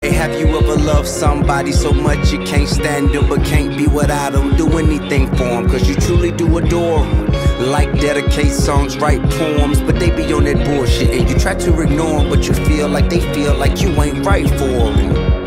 Hey, have you ever loved somebody so much you can't stand them but can't be without them? Do anything for them cause you truly do adore them. Like dedicate songs, write poems, but they be on that bullshit and you try to ignore them, but you feel like they feel like you ain't right for them.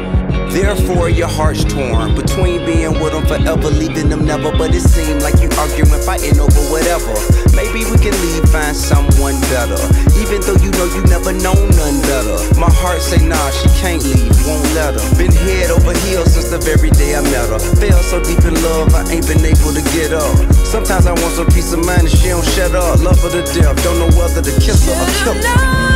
Therefore your heart's torn between being with them forever, leaving them never. But it seems like you arguing, fighting over whatever. Maybe we can leave, find someone better, even though you know you never known none better. My heart say nah, she can't leave, won't let her. Been head over heels since the very day I met her. Fell so deep in love, I ain't been able to get up. Sometimes I want some peace of mind and she don't shut up. Love her to death, don't know whether to kiss her or kill her.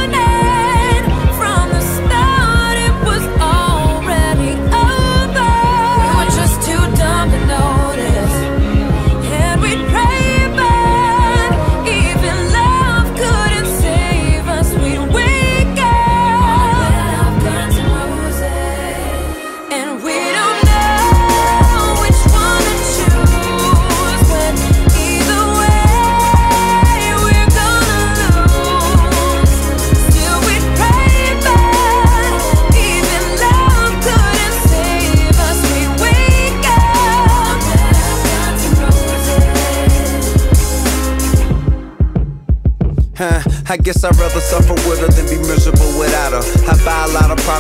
I guess I'd rather suffer with her than be miserable without her. I buy a lot of products